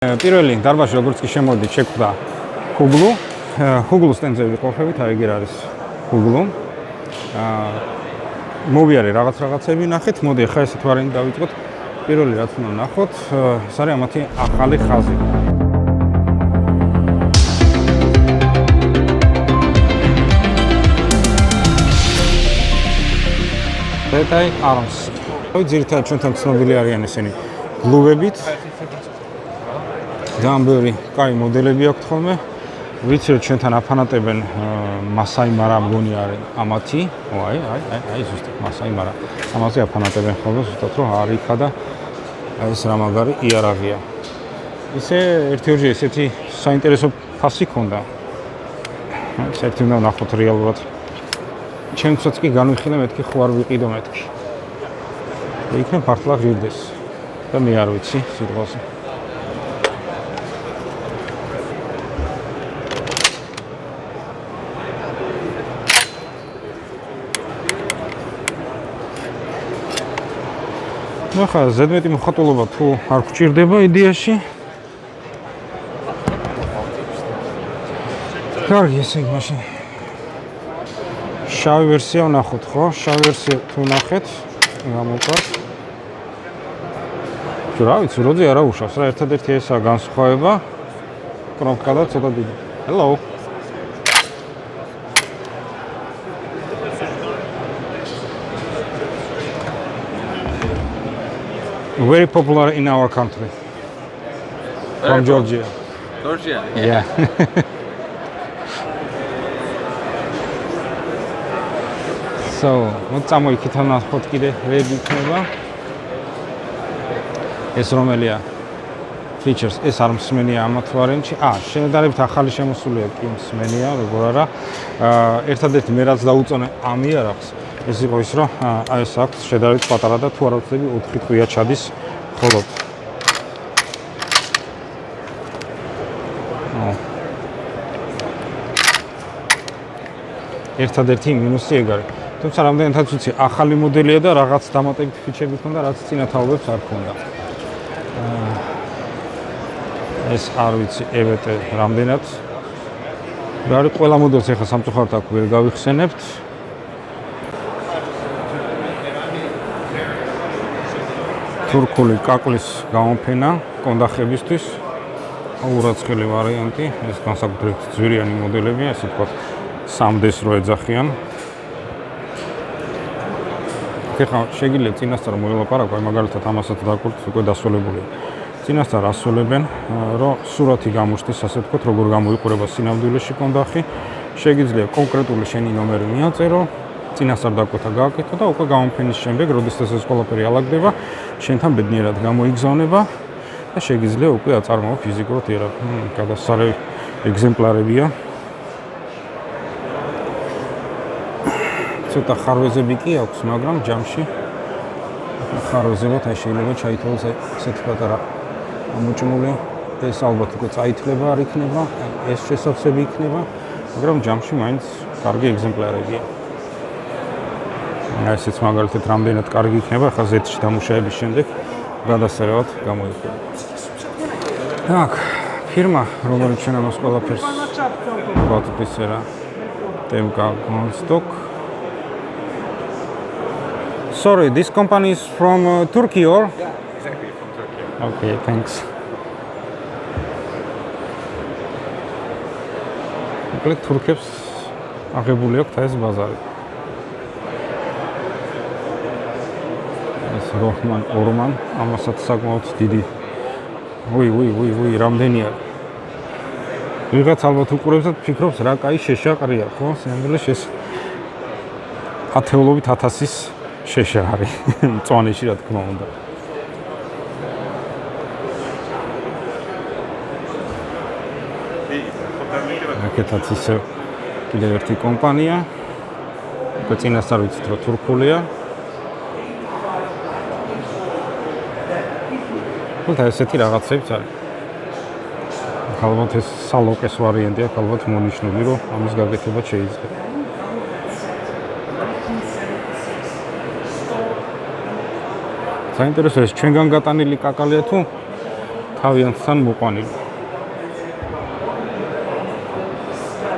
პირველი დარბაზში როგორც კი შემოვიდით, შეგვხვდა ჰუგლუ. ჰუგლუს სტენდზე ვიყოფებით, აი ეგ არის ჰუგლუ. მოვიარე რაღაცები ნახეთ. მოდი ახლა ესეთ ვარიანტი დავიწყოთ. პირველი რაც უნდა ნახოთ, ეს არის ამათი ახალი ხაზი. Detail arms. ძირითადად ჩვენთან ცნობილი არიან ესენი გლუვებით. ძალიან ბევრი კაი მოდელები აქვთ ხოლმე. ვიცი რომ ჩვენთან აფანატებენ მასაი მარა მგონი არის ამათი. აი ზუსტად მასაი მარა. ამაზე აფანატებენ ხოლმე ზუსტად რომ არ იქა და ეს რა მაგარი იარაღია. ისე ერთ-ერთი ესეთი საინტერესო ფასი ქონდა. საერთოდ უნდა ნახოთ რეალურად. ჩემსაც კი განვიხილე მეთქი ხო არ ვიყიდო მეთქი. იქნებ მართლა ღირდეს და მე არ ვიცი სიტყვაზე. ახლა ზედმეტი მოხატულობა თუ არ გვჭირდება იდეაში. კარგი, ესე იგი მაშინ შავი ვერსია ვნახოთ, ხო? შავი ვერსია თუ ვნახეთ, გამოვყავთ. რა ვიცი, როდი არა უშავს რა, ერთადერთი ესაა განსხვავება. კნოპკა და ცოტა დიდი. Hello. Very popular in our country. From Georgia. Georgia? Yeah. So, მოწამოიქით ნახოთ კიდე რები იქნება. ეს რომელია features, ეს არ მსმენია ამათ ვარიანტში. შენადარებით ახალი შემოსულია კი მსმენია, როგორ არა. ერთადერთი მე რაც დაუწონე ამ იარაღს, ეს იყო ის, რომ ეს აქვს შედარებით პატარა და თუ არ ვწდები 4 ტყვია ჩადის მხოლოდ. ერთადერთი მინუსი ეგ არის. თუმცა რამდენადაც ვიცი, ახალი მოდელია და რაღაც დამატებით ფიჩერები ჰქონდა, რაც წინა თაობებს არ ჰქონდა. ეს არ ვიცი, ევეტე რამდენად. რა არის ყველა მოდელს ახლა სამწუხაროდ აქ ვერ გავიხსენებთ. თურქული კაკლის გამოფენა კონდახებისთვის. ურაცხელი ვარიანტი, ეს განსაკუთრებით ძვირიანი მოდელებია, ასე ვთქვათ, 3D-ს რო ეძახიან. ეხლა შეგიძლიათ წინასწარ მოელაპარაკო, აი მაგალითად ამასაც დაკვრით უკვე დასრულებულია. წინასწარ ასვლებენ, რომ სურათი გამოჩნდეს, ასე ვთქვათ, როგორ გამოიყურება სინამდვილეში კონდახი. შეგიძლია კონკრეტული შენი ნომერი მიაწერო, წინასწარ დაკვეთა გააკეთო და უკვე გამოფენის შემდეგ, როდესაც ეს ყველაფერი ალაგდება, შენთან ბედნიერად გამოიგზავნება და შეგიძლია უკვე აწარმოო ფიზიკურად იარაღი. გადასარევი ეგზემპლარებია. ცოტა ხარვეზები კი აქვს, მაგრამ ჯამში ხარვეზებად აი შეიძლება ჩაითვალოს ესეთი პატარა ამოჭმული. ეს ალბათ უკვე წაითლება არ იქნება, ეს შესავსები იქნება, მაგრამ ჯამში მაინც კარგი ეგზემპლარებია. ესეც მაგალითად რამდენად კარგი იქნება, ახლა Z-ში დამუშავების შემდეგ გადასარევად გამოიყურება. Так, ფირმა, რომელიც ჩვენ ამას ყველაფერს ვთქვათ ისე რა, TMK Gunstock. Sorry, this company is from Turkey or? Yeah, exactly, from Turkey. Okay, thanks. მოკლედ თურქებს აღებული აქვთ ეს ბაზარი. ეს როჰმან ორმან, ამასაც საკმაოდ დიდი. უი, რამდენია. ვიღაც ალბათ უყურებს და ფიქრობს რა კაი შეშაყრია, ხო? სინამდვილეში ეს ათეულობით 1000-ის შეშა არის მწვანეში რა თქმა უნდა. აქეთაც ისე კიდევ ერთი კომპანია. უკვე წინასწარ ვიცით რომ თურქულია. თუმცა ესეთი რაღაცებიც არის. ალბათ ეს სალოკეს ვარიანტია, ალბათ მონიშნული რომ ამის გაკეთება შეიძლება. საინტერესოა ეს ჩვენგან გატანილი კაკალია თუ თავიანთთან მოყვანილი.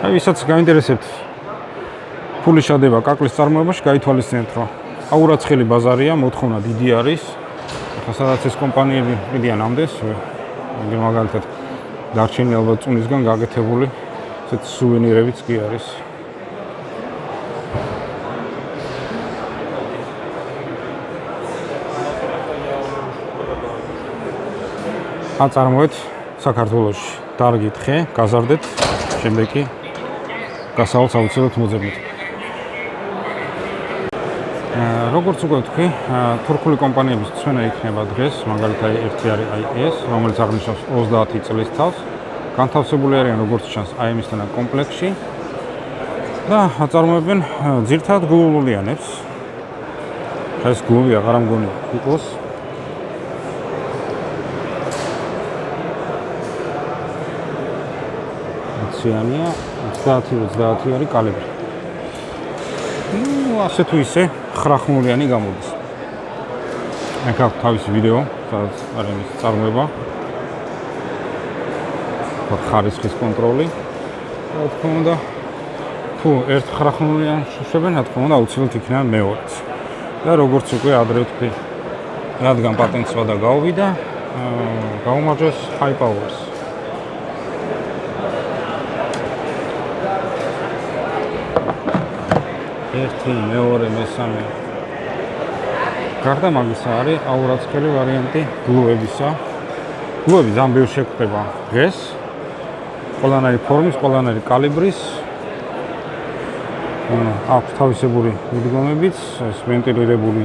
აი, ვისაც გაინტერესებთ ფული შადება კაკლის წარმოებაში, გაითვალისწინეთ, რომ აურაცხელი ბაზარია, მოთხოვნა დიდი არის. ახლა სადაც ეს კომპანიები მიდიან ამდენს, მაგალითად დარჩენილი ალბათ წუნისგან გაკეთებული ესეთ სუვენირებიც კი არის. აწარმოეთ საქართველოში დარგით ხე, გაზარდეთ, შემდეგ კი გასავალს აუცილებლად მოძებნით. როგორც უკვე ვთქვი, თურქული კომპანიების ცვენა იქნება დღეს, მაგალითად ერთი არის აი ეს, რომელიც აღნიშნავს 30 წლის თავს. განთავსებული არიან როგორც ჩანს AM-ისთან კომპლექსში და აწარმოებენ ძირითადად გლუვულიანებს. ეს გლუვი აღარ მგონი იყოს. ციანია 30 არის კალიბრი. ასე თუ ისე ხრახმულიანი გამოდის. აქ აქვს თავისი ვიდეო, სადაც არის მის წარმოება. ხარისხის კონტროლი. რა თქმა უნდა, თუ ერთ ხრახმულიანს შეშვებენ, რა თქმა უნდა, აუცილებლად იქნება მეორეც. და როგორც უკვე ადრე ვთქვი, რადგან პატენტსვა და გაუვიდა, გაუმარჯვეს high powers. ერთი, მეორე, მესამე. გარდა მაგისა არის აურაცხელი ვარიანტი გლუებისა. გლუები ძალიან ბევრი შეგვხვდება დღეს. ყველანაირი ფორმის, ყველანაირი კალიბრის. აქვს თავისებური მიდგომებიც, ეს ვენტილირებული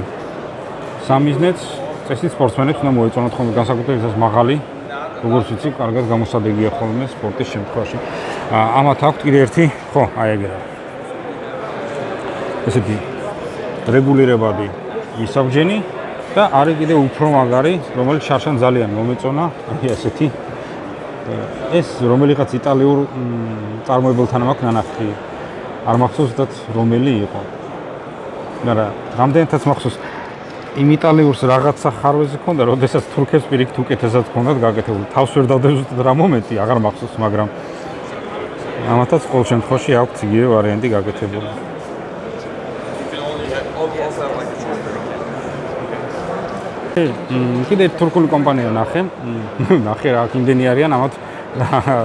სამიზნეც. წესით სპორტსმენებს უნდა მოეწონათ ხოლმე განსაკუთრებით ეს მაღალი, როგორც ვიცი, კარგად გამოსადეგია ხოლმე სპორტის შემთხვევაში. ამათ აქვს კიდე ერთი, ხო, აი ეგრე. ესეთი რეგულირებადი ისაბჯენი და არის კიდე უფრო მაგარი, რომელიც შარშან ძალიან მომეწონა, აი ესეთი. ეს რომელიღაც იტალიურ წარმოებელთან მაქვს ნანახი. არ მახსოვს ზუსტად რომელი იყო. მაგრამ რამდენადაც მახსოვს იმ იტალიურს რაღაცა ხარვეზე ქონდა, როდესაც თურქებს პირიქით უკეთესად ქონდათ გაკეთებული. თავს ვერ დავდებ ზუსტად რა მომენტი, აღარ მახსოვს, მაგრამ ამათაც ყოველ შემთხვევაში აქვს იგივე ვარიანტი გაკეთებული. კიდე თურქული კომპანია ნახე რა იმდენი არიან ამათ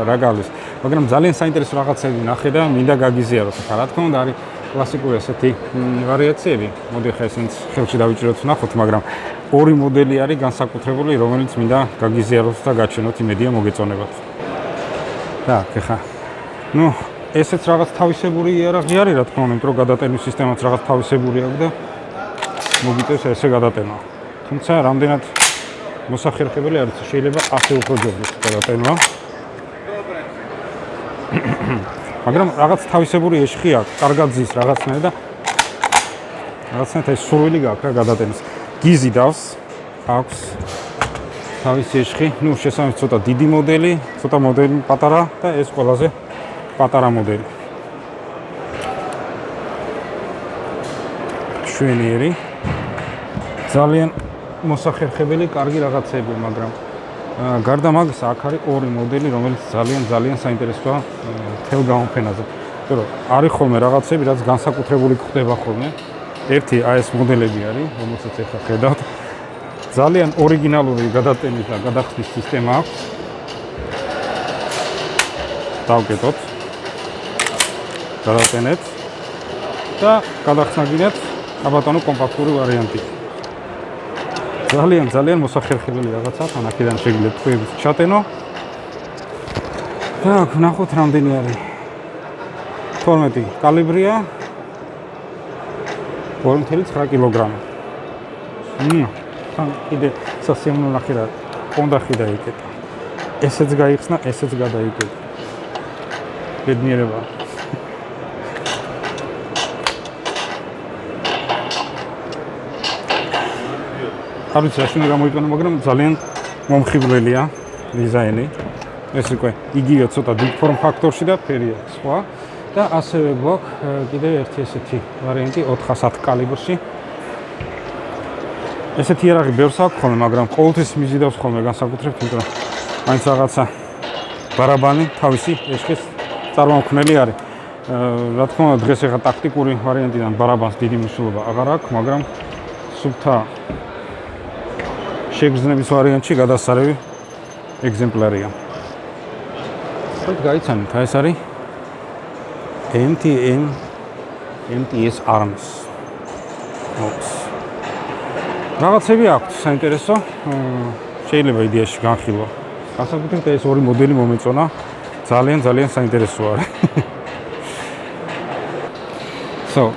რა გალის. მაგრამ ძალიან საინტერესო რაღაცები ნახე და მინდა გაგიზიაროთ. ხა რა თქმა უნდა არის კლასიკური ასეთი ვარიაციები. მოდი ხა ესენც ხელში დავიჭიროთ ნახოთ, მაგრამ ორი მოდელი არის განსაკუთრებული, რომელიც მინდა გაგიზიაროთ და გაჩვენოთ, იმედია მოგეწონებათ. და ხა ესეც რაღაც თავისებური იარაღი არის, რა თქმა უნდა, იმიტომ რომ გადატენის სისტემაც რაღაც თავისებური აქვს და მოგიწევს ესე გადატენა. თუმცა რამდენად მოსახერხებელი არის, შეიძლება ასე უფრო ჯობდეს გადატენა. მაგრამ რაღაც თავისებური ეშხი აქვს, კარგად ზის რაღაცნაირად და რაღაცნაირად ეს სურვილი გაქვს რა გადატენის. გიზი დავს, აქვს თავისი ეშხი, შესაბამისად ცოტა დიდი მოდელი, ცოტა მოდელი პატარა და ეს ყველაზე პატარა მოდელი. შვენიერი. ძალიან მოსახერხებელი, კარგი რაღაცები, მაგრამ გარდა მაგისა აქ არის ორი მოდელი, რომელიც ძალიან საინტერესოა თელ გამოფენაზე. იმიტომ რომ არის ხოლმე რაღაცები, რაც განსაკუთრებული ხდება ხოლმე. ერთი აი ეს მოდელები არის, რომელსაც ახლა ხედავთ. ძალიან ორიგინალური გადატენის და გადახდის სისტემა აქვს. დავკეთოთ. გადატენეთ და გადახსნა გინდათ აბატონო კომპაქტური ვარიანტი. ძალიან მოსახერხებელი რაღაცა, თან აქედან შეგიძლიათ თქვენს ჩატენო. და ნახოთ რამდენი არის. 12 კალიბრია. 2.9 კილოგრამი. თან კიდე სასიამოვნო ნახე რა კონდახი დაიკეტა. ესეც გაიხსნა, ესეც გადაიკეტა. ბედნიერება. არ ვიცი, რაში უნდა გამოიყენო, მაგრამ ძალიან მომხიბვლელია დიზაინი. ეს უკვე იგივე ცოტა დიდ ფორმ ფაქტორში და ფერია სხვა. და ასევე გვაქვს კიდე ერთი ესეთი ვარიანტი 410 კალიბრში. ესეთი იარაღი ბევრს აქვს ხოლმე, მაგრამ ყოველთვის მიზიდავს ხოლმე განსაკუთრებით, იმიტომ რომ მაინც რაღაცა ბარაბანი თავისი ეშხის წარმომქმნელი არის. რა თქმა უნდა, დღეს ახლა ტაქტიკური ვარიანტიდან ბარაბანს დიდი მნიშვნელობა აღარ აქვს, მაგრამ სუფთა შეგრძნების ვარიანტში გადასარევი ეგზემპლარია. ხოთ გაიცანით, ეს არის MTS Arms. რაღაცები აქვს საინტერესო, შეიძლება იდეაში განხილვა. განსაკუთრებით ეს ორი მოდელი მომეწონა, ძალიან საინტერესო არის.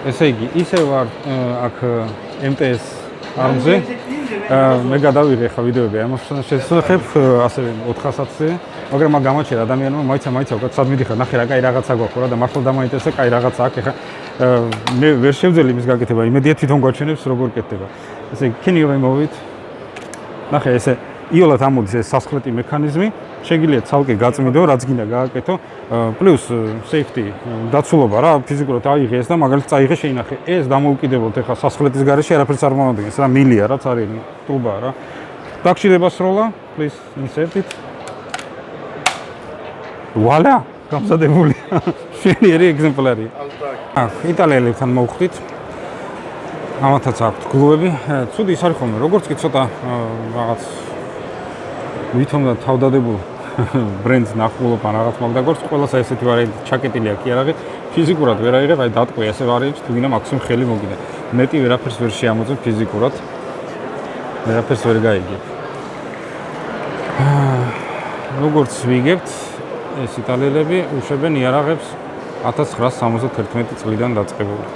ესე იგი, ისე ვარ აქ MTS Arms-ზე. მე გადავიღე ხა ვიდეოები ამას შესახებ, ასევე 400-ზე, მაგრამ მაგ გამოჩერა ადამიანმა მაიცა უკვე სად მიდიხარ, ნახე რა, კაი რაღაცა გვაქვს რა და მართლა დამაინტერესა, კაი რაღაცა აქვს, ეხა მე ვერ შევძელი იმის გაკეთება, იმედია თვითონ გვაჩვენებს როგორ კეთდება. ესე იგი, can you remove it? ნახე, ესე იოლად ამოდის ეს სასხლეტი მექანიზმი, შეგიძლია ცალკე გაწმიდო, რაც გინდა გააკეთო, პლუს safety, დაცულობა რა, ფიზიკურად აიღე ეს და მაგალითად წაიღე შეინახე. ეს დამოუკიდებლად ეხა სასხლეტის გარეშე არაფერს არ მომადგენს, რა მილია რაც არის, ტუბაა რა. დაგჭირდება სროლა, please insert it. Voila, გამზადებული. შენიერი ეგზემპლარია. იტალიელებთან მოვხდით. ამათაც აქვთ გლუები. ცუდი ის არის ხოლმე, როგორც კი ცოტა რაღაც ვითომ და თავდადებულ ბრენდს ნახულობ ან რაღაც მაგდაგორს, ყველას ესეთი ვარიანტი ჩაკეტილი აქვს იარაღით. ფიზიკურად ვერ აიღებ, აი დატყვი ესე ვარიანტი, თუ გინდა მაქსიმუმ ხელი მოგიდა. მეტი ვერაფერს ვერ შეამოწმებ ფიზიკურად. ვერაფერს ვერ გაიგებ. როგორც ვიგებთ, ეს იტალიელები უშვებენ იარაღებს 1971 წლიდან დაწყებული.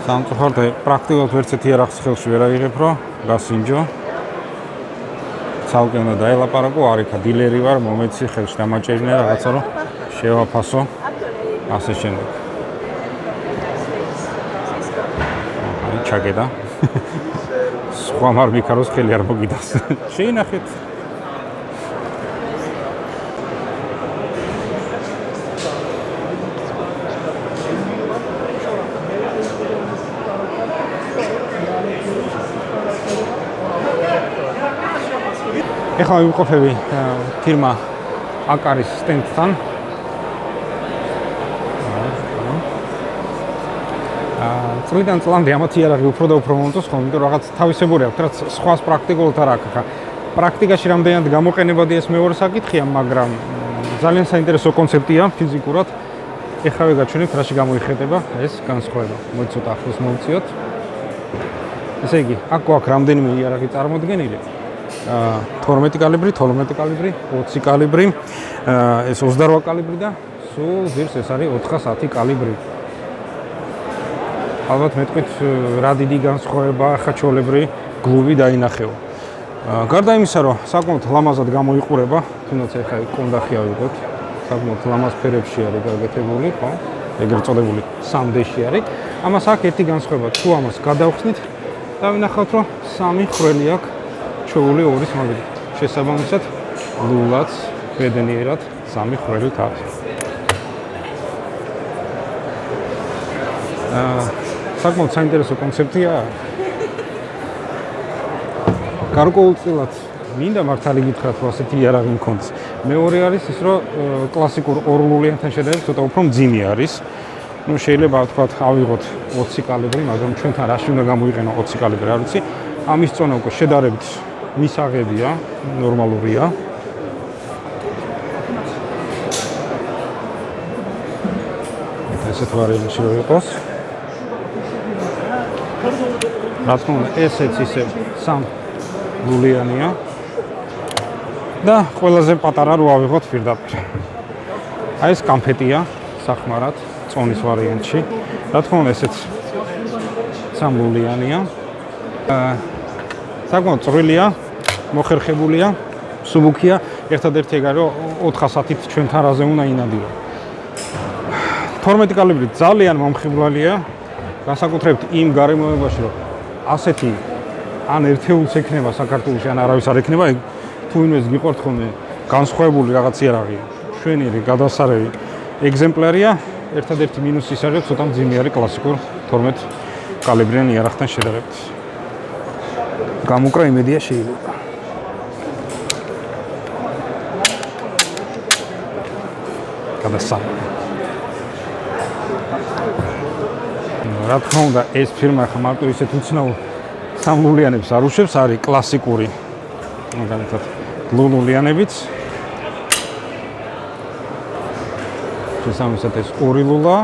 სამწუხაროდ პრაქტიკულად ვერცეთ იარაღს ხელში ვერ აიღებ, რომ გასინჯო. ცალკე უნდა დაელაპარაკო, არ იქა დილერი ვარ, მომეცი ხელში დამაჭერინე რაღაცა, რომ შევაფასო ასე შემდეგ. აი ჩაგედა. სხვა მარ მიქაროს ხელი არ მოგიდას. შეინახეთ. ეხლა ვიმყოფები ფირმა აკარის სტენდთან. წლიდან წლამდე ამათ იარაღი უფრო და უფრო მომწონს ხოლმე, იმიტომ რომ რაღაც თავისებური აქვს, რაც სხვას პრაქტიკულად არ აქვს. პრაქტიკაში რამდენად გამოყენებადი ეს მეორე საკითხია, მაგრამ ძალიან საინტერესო კონცეფტია ფიზიკურად. ეხლა ვეგაჩვენებთ, რაში გამოიხატება ეს განსხვავება. მოდი ცოტა ახლოს მოვწიოთ. ესე იგი, აქ გვაქვს რამდენიმე იარაღი წარმოდგენილი. 12 კალიბრი, 12 კალიბრი, 20 კალიბრი, ეს 28 კალიბრი და სულ ზირს ეს არის 410 კალიბრი. ალბათ მეტყვით რა დიდი განსხვავება ხა ჩვეულებრივი გლუვი დაინახეო. გარდა იმისა, რომ საკმაოდ ლამაზად გამოიყურება, თუნდაც ეხა კონდახი ავიღოთ, საკმაოდ ლამაზ ფერებში არის გაკეთებული, ხო? ეგრეთ წოდებული 3D-ში არის. ამას აქ ერთი განსხვავება, თუ ამას გადავხსნით და ვინახავთ, რომ 3 ხრელი აქვს ჩვეული ორის მაგალითად. შესაბამისად, ლულაც ბედნიერად 3 ხრელით აქვს. საკმაოდ საინტერესო კონცეფცია. გარკვეულწილად მინდა მართალი გითხრათ, რომ ასეთი იარაღი მქონდეს. მეორე არის ის, რომ კლასიკურ ორლულიანთან შედარებით ცოტა უფრო მძიმე არის. ნუ შეიძლება ვთქვათ, ავიღოთ 20 კალიბრი, მაგრამ ჩვენთან რაში უნდა გამოიყენო 20 კალიბრი, არ ვიცი. ამის წონა უკვე შედარებით მისაღებია, ნორმალურია. ესეთ ვარიანტში რო იყოს. რა თქმა უნდა, ესეც ისე 3 ლულიანია. და ყველაზე პატარა რო ავიღოთ პირდაპირ. აი ეს კამფეტია სახმარად წონის ვარიანტში. რა თქმა უნდა, ესეც 3 ლულიანია. საკმაოდ წვრილია, მოხერხებულია, სუბუქია. ერთადერთი ეგ არის, რომ 410-ით ჩვენ თარაზე უნდა ინადირო. 12 კალიბრი ძალიან მომხიბლალია, განსაკუთრებით იმ გარემოებაში, რომ ასეთი ან ერთეულს ექნება საქართველოში, ან არავის არ ექნება, თუ ვინმეს გიყვართ ხოლმე განსხვავებული რაღაც იარაღი, შვენიერი, გადასარევი ეგზემპლარია. ერთადერთი მინუსი ის არის, ცოტა მძიმე არის კლასიკურ 12 კალიბრიან იარაღთან შედარებით. გამოკრა იმედია შეიძლება. გადასა. რა თქმა უნდა, ეს ფირმა ხა მარტო ისეთ უცნაურ სამლულიანებს არ უშვებს, არის კლასიკური. მაგალითად, ლულულიანებიც. შესაბამისად ეს ორი ლულა.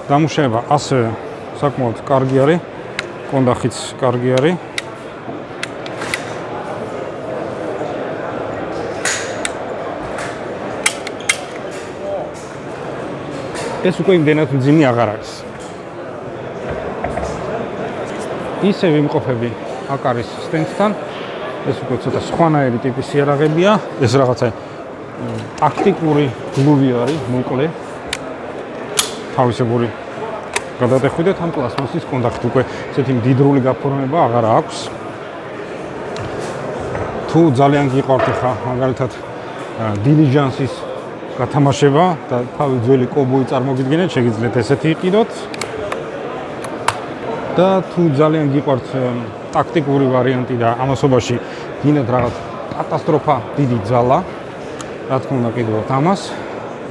დამუშავება ასევე საკმაოდ კარგი არის. კონდახიც კარგი არის. ეს უკვე იმდენად მძიმე აღარ არის. ისე ვიმყოფები აქ არის სტენდთან. ეს უკვე ცოტა სხვანაირი ტიპის იარაღებია. ეს რაღაცა ტაქტიკური გლუვი არის, მოკლე. თავისებური გადატეხვიდეთ ამ პლასმასის კონდახით უკვე ესეთი მდიდრული გაფორმება აღარ აქვს. თუ ძალიან გიყვართ ხა მაგალითად დილიჟანსის გათამაშება და თავი ძველი კობოი წარმოგიდგენთ, შეგიძლიათ ესეთი იყიდოთ. და თუ ძალიან გიყვართ ტაქტიკური ვარიანტი და ამასობაში გინდათ რაღაც კატასტროფა, დიდი ძალა, რა თქმა უნდა კიდევ ამას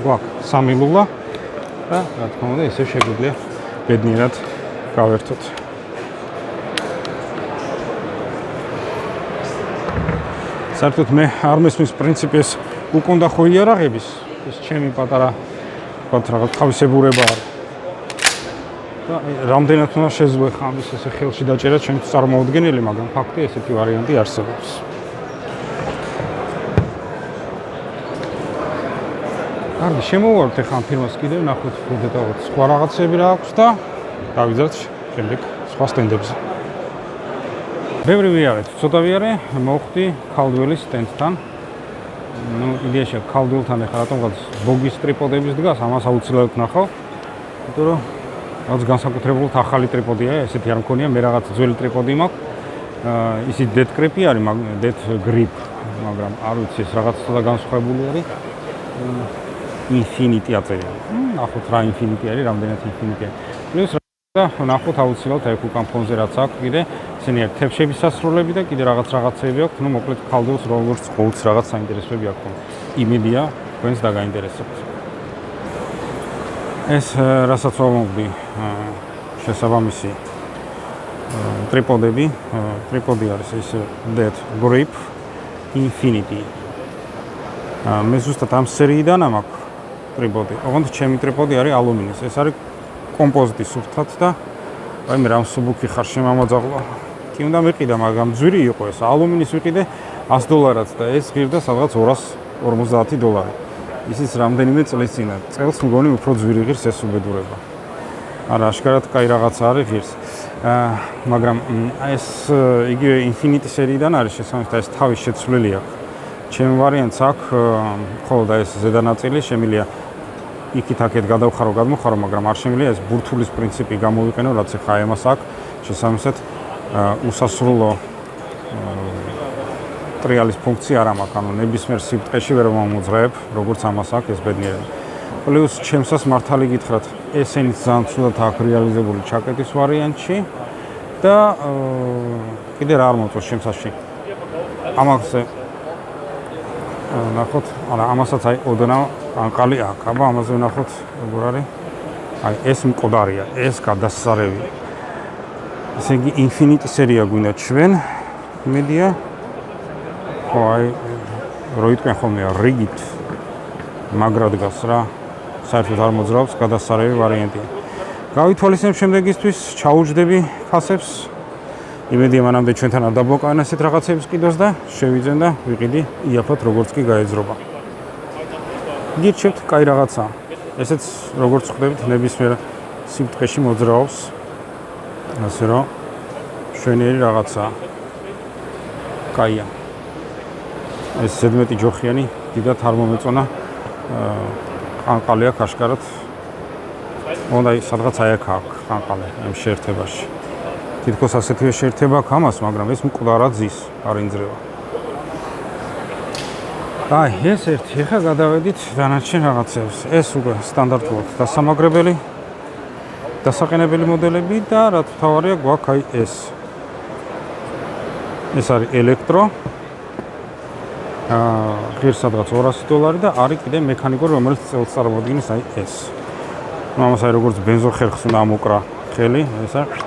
გვაქვს 3 ლულა და რა თქმა უნდა ესე შეგვიძლია ბედნიერად გავერთოთ. საერთოდ მე არ მესმის პრინციპის უკონდა ხო იარაღების, ეს ჩემი პატარა ვთქვათ რაღაც თავისებურება არის. და რამდენად უნდა შეძლო ხა ამის ესე ხელში დაჭერა ჩემთვის წარმოუდგენელი, მაგრამ ფაქტია ესეთი ვარიანტი არსებობს. კარგი, შემოვართ ახლა ამ ფირმას კიდევ ნახოთ დეტალურად სხვა რაღაცები რა აქვს და დავიზარდ შემდეგ სხვა სტენდებზე. ბევრი ვიარეთ, ცოტა ვიარე, მოვხდი ქალდველის სტენდთან. ნუ იდეაში ქალდველთან ახლა რატომღაც ბოგის ტრიპოდების დგას, ამას აუცილებლად ნახავ. იმიტომ რომ რაც განსაკუთრებულად ახალი ტრიპოდია, ესეთი არ მქონია, მე რაღაც ძველი ტრიპოდი მაქვს. ისიც dead grip არის, dead grip, მაგრამ არ ვიცი ეს რაღაც ცოტა განსხვავებული არის. Infinity აწერია. ნახოთ რა Infinity არის, რამდენად Infinity არის. პლუს და ნახოთ აუცილებლად ეგ უკან ფონზე რაც აქვს, კიდე ისინი აქვს თებშების სასროლები და კიდე რაღაცები აქვს. ნუ მოკლედ ქალდელს როგორც ყოველთვის რაღაც საინტერესოები აქვს. იმედია თქვენს დაგაინტერესებთ. ეს რასაც ვამოვდი შესაბამისი ტრიპოდები, ტრიპოდი არის ეს Dead Grip Infinity. მე ზუსტად ამ სერიიდან მაქვს ტრიპოდი. ოღონდ ჩემი ტრიპოდი არის ალუმინის. ეს არის კომპოზიტი სუფთად და აი მე რამ სუბუქი ხარ შემამოძაღლა. კი უნდა მიყიდა, მაგრამ ძვირი იყო ეს. ალუმინის ვიყიდე $100 და ეს ღირდა სადღაც $250. ისიც რამდენიმე წლის წინა. წელს მგონი უფრო ძვირი ღირს ეს უბედურება. არა, აშკარად კაი რაღაცა არის ღირს. მაგრამ ეს იგივე Infinity სერიიდან არის შესაბამისად ეს თავის შეცვლილი აქვს. ჩემი ვარიანტს აქვს, ხოლო და ეს ზედა ნაწილი შემილია იქით-აქეთ გადავხარო, გადმოხარო, მაგრამ არ შემილია ეს ბურთულის პრინციპი გამოვიყენო, რაც ახლა ამას აქვს. შესაბამისად უსასრულო ტრიალის ფუნქცია არ მაქვს, ანუ ნებისმიერ სიბრტყეში ვერ მომოძღებ, როგორც ამას აქვს ეს ბედნიერება. პლუს ჩემსას მართალი გითხრათ, ესენიც ძალიან ცუდად აქვს რეალიზებული ჩაკეტის ვარიანტში და კიდე რა არ მოწონს ჩემსაში. ამაზე ნახოთ, არა, ამასაც აი ოდნავ ანყალი აქვს. აბა ამაზე ვნახოთ როგორ არის. აი ეს მკვდარია, ეს გადასარევი. ესე იგი Infinity სერია გვინდა ჩვენ. იმედია ხო აი რო იტყვიან ხოლმე რიგით მაგრა დგას რა. საერთოდ არ მოძრაობს, გადასარევი ვარიანტია. გავითვალისწინებ შემდეგისთვის, ჩაუჯდები ფასებს. იმედია მანამდე ჩვენთან არ დაბლოკავენ ასეთ რაღაცებს კიდოს და შევიძენ და ვიყიდი იაფად როგორც კი გაეძრობა. გირჩევთ, კაი რაღაცა. ესეც როგორც ხვდებით, ნებისმიერ სიბრტყეში მოძრაობს. ასე რომ შვენიერი რაღაცაა. კაია. ეს ზედმეტი ჯოხიანი დიდად არ მომეწონა. ყანყალი აქვს აშკარად. უნდა სადღაც აი აქ აქვს ყანყალი ამ შეერთებაში. თითქოს ასეთივე შეერთება აქვს ამას, მაგრამ ეს მკვდარად ზის, არ ინძრევა. აი, ეს ერთი, ახლა გადავედით დანარჩენ რაღაცებს. ეს უკვე სტანდარტულად დასამაგრებელი, დასაყენებელი მოდელები და რაც მთავარია, გვაქვს აი ეს. ეს არის ელექტრო. ღირს სადღაც $200 და არის კიდე მექანიკური, რომელიც წელს წარმოადგენს აი ეს. ამას აი როგორც ბენზოხერხს უნდა ამოკრა ხელი, ეს არის.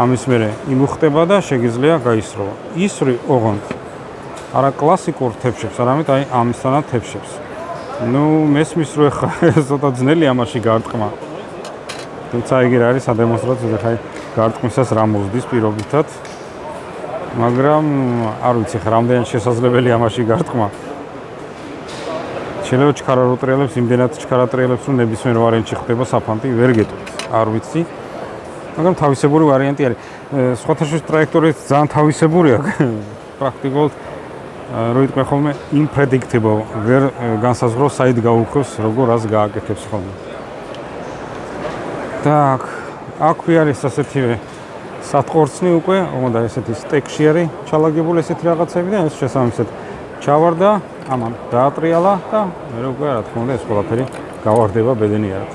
ამის მერე იმუხტება და შეგიძლია გაისროლა. ისრი ოღონდ არა კლასიკურ თებშებს, არამედ აი ამისთანავ თებშებს. ნუ მესმის რო ხა ცოტა ძნელი ამაში გარტყმა. თუმცა იგი არის სადემონსტრაციო ხა გარტყმისას რა მოხდის პირობითად. მაგრამ არ ვიცი ხა რამდენად შესაძლებელია ამაში გარტყმა. შეიძლება ჩქარა რო ტრიალებს, იმდენად ჩქარა ტრიალებს, რომ ნებისმიერ ვარიანტში ხდება საფანტი, ვერ გეტყვით. არ ვიცი. მაგრამ თავისებური ვარიანტი არის. სხვათაშორის ტრაექტორია ძალიან თავისებურია. პრაქტიკულად რო იტყვი ხოლმე unpredictable, ვერ განსაზღვროს საით გაუქმს, როგორ რას გააკეთებს ხოლმე. Так, აქვე არის ასეთივე სატყორცნი უკვე, ოღონდ ესეთი სტეკში არის ჩალაგებული ესეთი რაღაცები და ეს შესაბამისად ჩავარდა, ამან დაატრიალა და მე უკვე რა თქმა უნდა ეს ყველაფერი გავარდება ბედნიერად.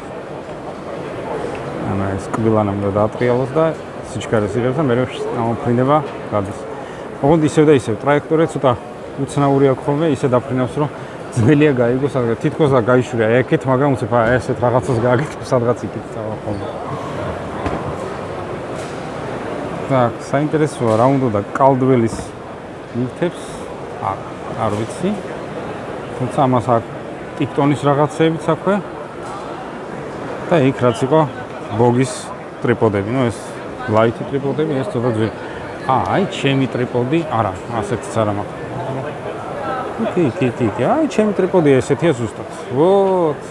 ანუ ეს კბილანამ დაატრიალოს და სიჩქარეს იღებს და მე ამოფრინება გადის. ოღონდ ისევ და ისევ ტრაექტორია ცოტა უცნაური აქვს ხოლმე, ისე დაფრინავს რომ ძნელია გაიგოს, თითქოს და გაიშვია ეკეთ, მაგრამ უცებ ესეთ რაღაცას გააკეთებს სადღაც იქით წავა ხოლმე. Так, საინტერესოა რა უნდა და კალდველის ნივთებს არ ვიცი. თუმცა ამას აქვს ტიპტონის რაღაცებიც აქვე. და იქ რაც იყო ბოგის ტრიპოდები, ну ეს ლაითი ტრიპოდები, ეს ცოტა ძველი. აი, ჩემი ტრიპოდი, არა, ასეთიც არა მაქვს. კი, აი, ჩემი ტრიპოდი ესეთია ზუსტად. ვოთ.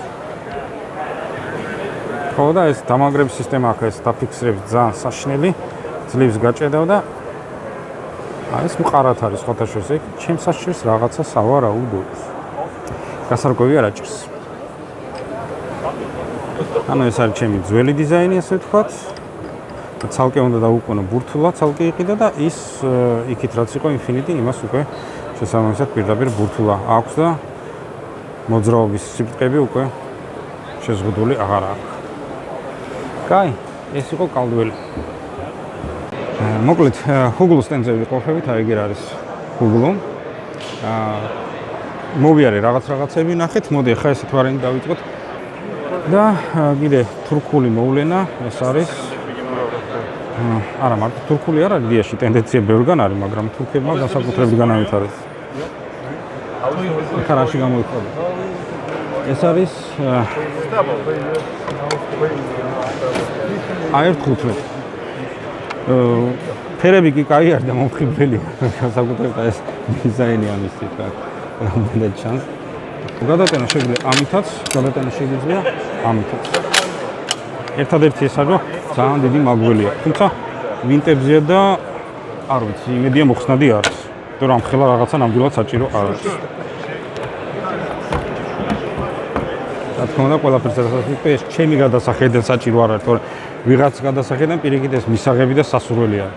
ხო და ეს დამაგრების სისტემა აქვს, ეს დაფიქსირების ძალიან საშინელი. ძლივს გაჭედავ და აი ეს მყარად არის სხვათაშორის ეგ ჩემს საჭირს რაღაცა სავარაუდოა. გასარკვევი არ აჭირს. ანუ ეს არის ჩემი ძველი დიზაინი ასე ვთქვათ. ცალკე უნდა დაუყოვნო ბურთულა, ცალკე იყიდა და ის იქით რაც იყო Infinity, იმას უკვე შესაბამისად პირდაპირ ბურთულა აქვს და მოძრაობის სიბრტყები უკვე შეზღუდული აღარ აქვს. კაი, ეს იყო კალდველი. მოკლედ, Google სტენდზე ყოფებით, აი ეგერ არის Google. მოვიარე რაღაცები ნახეთ, მოდი ახლა ესეთ ვარიანტი დავიწყოთ. და კიდე თურქული მოვლენა, ეს არის არა მარტო თურქული არ არის, დიაში ტენდენცია ბევრგან არის, მაგრამ თურქებმა განსაკუთრებით განავითარეს. ახლა რაში გამოიხატა? ეს არის AR-15. ფერები კი კაი არის და მომხიბვლელი, განსაკუთრებით ეს დიზაინი ამის თქმა უნდა ჩანს. გადატანა შეგვიძლია ამითაც, გადატანა შეგვიძლია ამითაც. ერთადერთი ეს არის, რომ ძალიან დიდი მაგველია. თუმცა ვინტებზეა და არ ვიცი, იმედია მოხსნადი არის. იმიტომ რომ ხელა რაღაცა ნამდვილად საჭირო არ არის. რა თქმა უნდა, ყველაფერს ასაკეთებ, ეს ჩემი გადასახედიდან საჭირო არ არის, თორე ვიღაც გადასახედიდან პირიქით ეს მისაღები და სასურველი არის.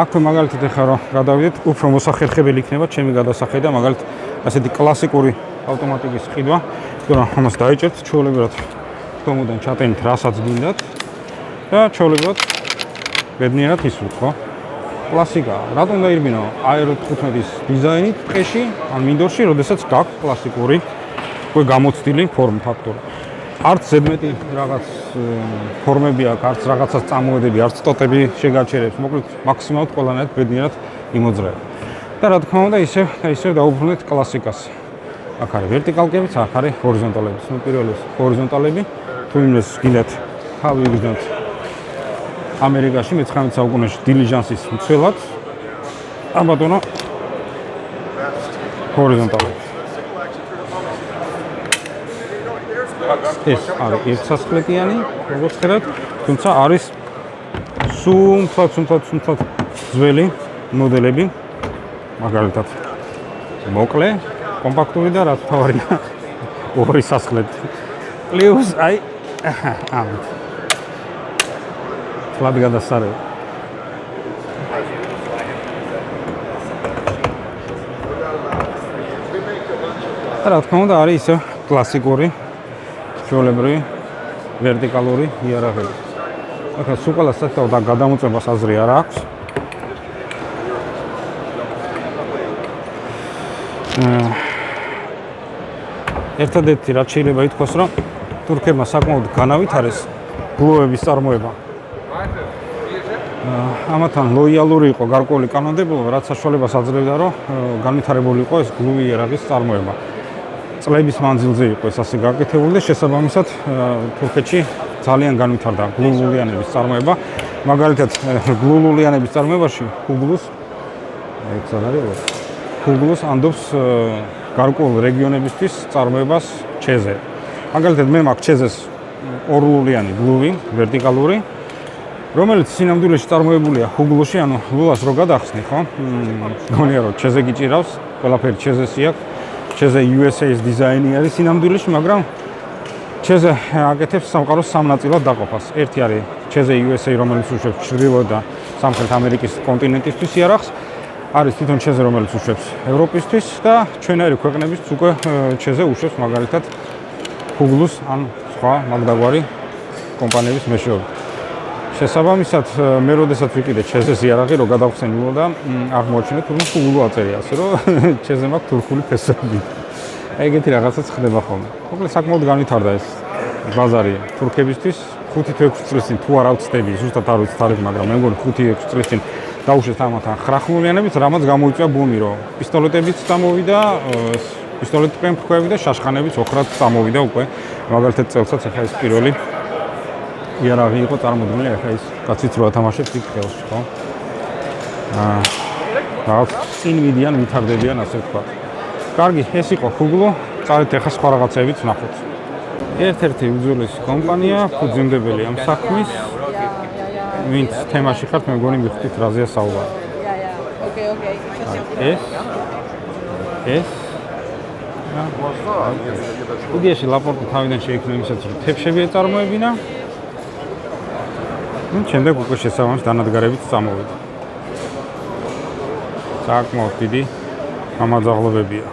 აქვე მაგალითად ახლა რომ გადავიდეთ, უფრო მოსახერხებელი იქნება ჩემი გადასახედა, მაგალითად ასეთი კლასიკური ავტომატიკის ყიდვა, რომ ამას დაიჭერთ ჩვეულებრივად თომოდან ჩატენით რასაც გინდათ და ჩვეულებრივად ბედნიერად ისვრით, ხო? კლასიკა. რატომ დაირბინო AR-15-ის დიზაინით ტყეში, ან მინდორში, როდესაც გაქვს კლასიკური უკვე გამოცდილი ფორმა ფაქტორი. არც ზედმეტი რაღაც ფორმები აქვს, არც რაღაცას წამოედები, არც ტოტები შეგაჩერებს. მოკლედ მაქსიმალურად ყველანაირად ბედნიერად იმოძრაება. და რა თქმა უნდა, ისევ დაუბრუნდეთ კლასიკას. აქ არის ვერტიკალკებიც, აქ არის ჰორიზონტალებიც. ნუ პირველად ჰორიზონტალები, თუ იმას გინდათ თავი იგრძნოთ ამერიკაში მე-19 საუკუნეში დილიჟანსის მცველად. აბატონო ჰორიზონტალები. ეს არის ერთსასხლეტიანი, როგორც ხედავთ, თუმცა არის სუმთლად ძველი მოდელები, მაგალითად მოკლე, კომპაქტური და რაც თავარია ორი სასხლეთი. პლუს აი ამით. ფლად გადასარევი. რა თქმა უნდა არის ისე კლასიკური ჩვეულებრივი ვერტიკალური იარაღები. ახლა სულ ყველა საკითხავ და გადამოწებას აზრი არ აქვს. ერთადერთი რაც შეიძლება ითქვას, რომ თურქებმა საკმაოდ განავითარეს გლუვების წარმოება. ამათან ლოიალური იყო გარკვეული კანონმდებლობა, რაც საშუალებას აძლევდა, რომ განვითარებული იყო ეს გლუვი იარაღის წარმოება. წლების მანძილზე იყო ეს ასე გაკეთებული და შესაბამისად თურქეთში ძალიან განვითარდა გლულულიანების წარმოება. მაგალითად, გლულულიანების წარმოებაში ჰუგლუს ანდობს გარკვეულ რეგიონებისთვის წარმოებას ჩეზე. მაგალითად, მე მაქვს ჩეზეს ორლულიანი გლუვი, ვერტიკალური, რომელიც სინამდვილეში წარმოებულია ჰუგლუში, ანუ ლულას რო გადახსნი, ხო? გონია რომ ჩეზე გიჭირავს, ყველაფერი ჩეზესი აქვს. ჩეზე USA-ის დიზაინი არის სინამდვილეში, მაგრამ ჩეზე აკეთებს სამყაროს სამ ნაწილად დაყოფას. ერთი არის ჩეზე USA, რომელიც უშვებს ჩრდილო და სამხრეთ ამერიკის კონტინენტისთვის იარაღს. არის თვითონ ჩეზე, რომელიც უშვებს ევროპისთვის და ჩვენაირი ქვეყნებისთვის უკვე ჩეზე უშვებს მაგალითად ჰუგლუს ან სხვა მაგდაგვარი კომპანიების მეშვეობით. შესაბამისად, მე როდესაც ვიყიდე ჩეზეს იარაღი, რო გადავხსენილო და აღმოაჩინე თურმე ჰუგლუ აწერია, ასე რომ ჩეზე მაქვს თურქული ფესები. ეგეთი რაღაცაც ხდება ხოლმე. მოკლედ საკმაოდ განვითარდა ეს ბაზარი თურქებისთვის. 5-6 წლის წინ თუ არ ავწდები, ზუსტად არ ვიცი თარიღი, მაგრამ მე მგონი 5-6 წლის წინ დაუშვეს ამათან ხრახმულიანებით, რამაც გამოიწვია ბუმი, რომ პისტოლეტებიც წამოვიდა, პისტოლეტები და შაშხანებიც ოხრად წამოვიდა უკვე. მაგალითად წელსაც ახლა ეს პირველი იარაღი იყო წარმოდგენილი, ახლა ის კაციც რო ათამაშებს იქ ხელში, ხო? რაღაც წინ მიდიან, ვითარდებიან, ასე ვთქვათ. კარგი, ეს იყო ჰუგლუ, წავით ახლა სხვა რაღაცებიც ვნახოთ. ერთ-ერთი უძველესი კომპანია, ფუძემდებელი ამ საქმის, ვინც თემაში ხართ, მე მგონი მიხვდით რაზეა საუბარი. ეს უდიაში ლაპორტი თავიდან შეიქმნა იმისაც, რომ თეფშები ეწარმოებინა. შემდეგ უკვე შესაბამის დანადგარებით წამოვიდა. საკმაოდ დიდი გამაძაღლებებია.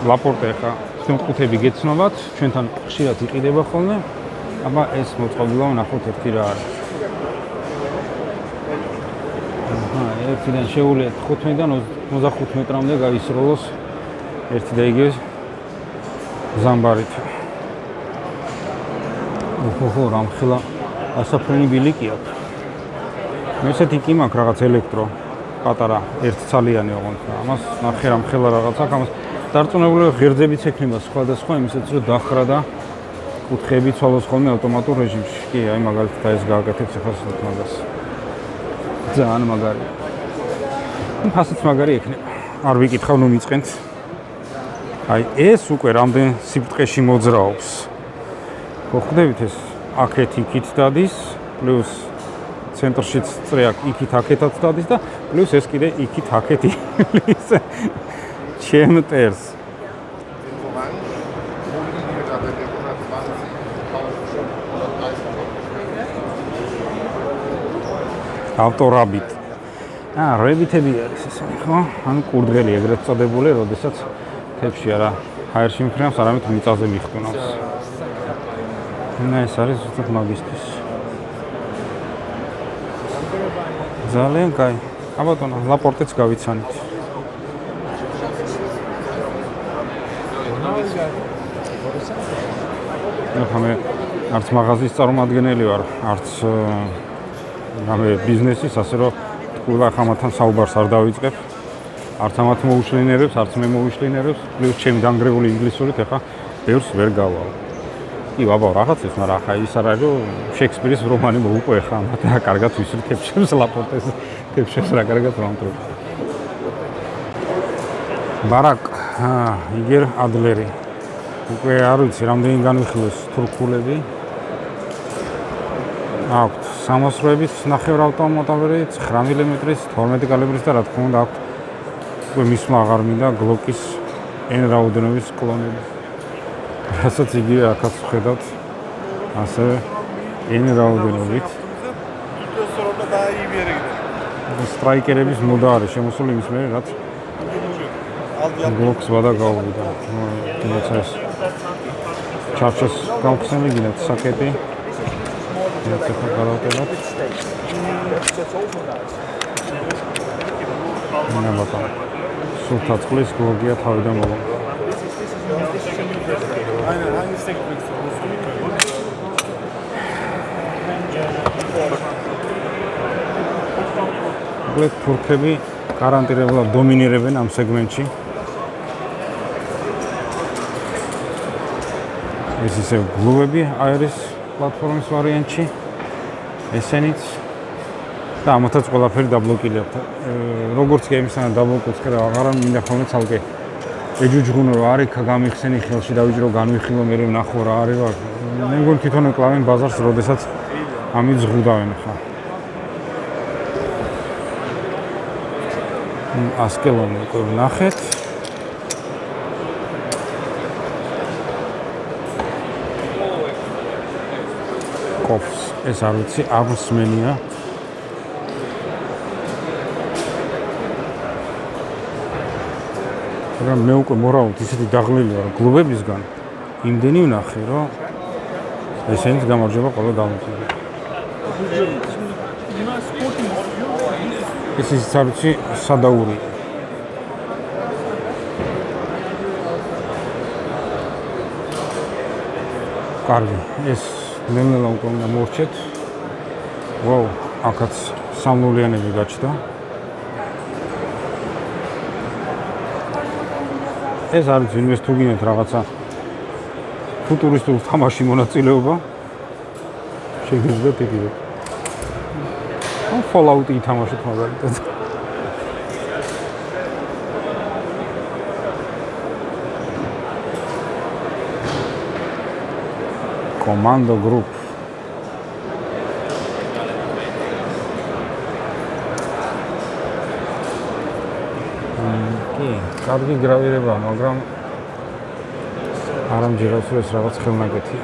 ლაპორტი ახლა ყუთები გეცნობათ, ჩვენთან ხშირად იყიდება ხოლმე, აბა ეს მოწყობილო ვნახოთ ერთი რა არის. ერთიდან შეუვლიათ 15-დან 25 მეტრამდე გაისროლოს ერთი და იგივე ზამბარით. რამხელა ასაფრენი ბილიკი აქვს. მე ესეთი კი მაქვს რაღაც ელექტრო პატარა ერთცალიანი ოღონდ. ამას ნახე რამხელა რაღაც აქვს, ამას დარწმუნებული ღერძებიც ექნება სხვადასხვა იმისაც რომ დახრა და კუთხეები ცვალოს ხოლმე ავტომატურ რეჟიმში. კი, აი მაგალითად ეს გააკეთებს ახლა მაგას. ძალიან მაგარია. ფასიც მაგარი ექნება. არ ვიკითხავ, ნუ მიწყენთ. აი ეს უკვე რამდენ სიბრტყეში მოძრაობს. ხო ხვდებით ეს აქეთ იქით დადის, პლუს ცენტრშიც წრეაკ იქით აქეთაც დადის და პლუს ეს კიდე იქით აქეთ ის ჩემტერს. ავტორაბით. რებითები არის ესენი, ხო? ანუ კურდღელი ეგრეთ წოდებული, როდესაც თეფში არა ჰაერში მიფრინავს, არამედ მიწაზე მიხტუნავს. ეს არის ზუსტად მაგისტრის. ძალიან კაი. აბატონო, ლაპორტეც გავიცანით. მე არც მაღაზიის წარმომადგენელი ვარ, არც ბიზნესის, ასე რომ ყველა ხამათან საუბარს არ დავიწყებ. არც ამათ მოუშლინერებს, არც მე მოუშლინერებს, პლუს ჩემი დანგრეული ინგლისურით ახლა ბევრს ვერ გავალ. კი, ვაბა, რაღაცის, მაგრამ ახლა ის არ არის, რომ შექსპირის რომანი მოუყვე ხა, ამათ რა კარგად ვისვრით თეფშებს ლაპორტეს, თეფშებს რა კარგად ვამტრობ. ბარაკ, იგერ ადლერი. უკვე არ ვიცი, რამდენი განვიხილოს თურქულები. აქვთ 300-ებით ნახევრავტომატოვერი, 9 მმ-ის, 12 კალიბრის და რა თქმა უნდა აქვთ უკვე მისმა აღარ მინდა გლოკის N რაოდენობის კლონები. რასაც იგივე აქაც ვხედავთ, ასევე N რაოდენობით. სტრაიკერების მოდა არის შემოსული იმის მერე, რაც გლოკს ვადა გაუვიდა. თუმცა ეს ჩარჩოს გავხსენებინათ საკეტი. Jetzt ist er gerade Na, სულთა წყლის გლოგია თავიდან მოგო. მოკლედ თურქები გარანტირებულად დომინირებენ ამ სეგმენტში. ეს ისე გლუვები აერის პლატფორმის ვარიანტში. ესენიც და ამათაც ყველაფერი დაბლოკილი აქვს. როგორც კი იმისგან დაბლოკოს კერა აღარ მინდა ხოლმე ცალკე ეჯუჯღუნო რა არის გამიხსენი ხელში დავიჭრო განვიხილო მე ვნახო რა არის ვარ. მე მგონი თვითონ კლავენ ბაზარს როდესაც ამით ზღუდავენ ხა. ასკელონი უკვე ვნახეთ. კოფს ეს არ ვიცი აბსმენია. მაგრამ მე უკვე მორალით ისეთი დაღლილი ვარ გლუბებისგან. იმდენი ვნახე რომ ესენიც გამარჯვება ყველა დამოუკიდებლად. ეს ის არ ვიცი სადაური. კარგი, ეს ნელ-ნელა უკვე უნდა მოვრჩეთ. ვაუ, აქაც სამლულიანები გაჩნდა. ეს არის ვინმეს თუ გინდათ რაღაცა ფუტურისტულ თამაში მონაწილეობა. შეგიძლიათ იგივე. Fallout ითამაშოთ მაგალითად. Commando Group. კი, კარგი გრავირება, მაგრამ არ ამჯერავს ეს რაღაც ხელნაკეთი.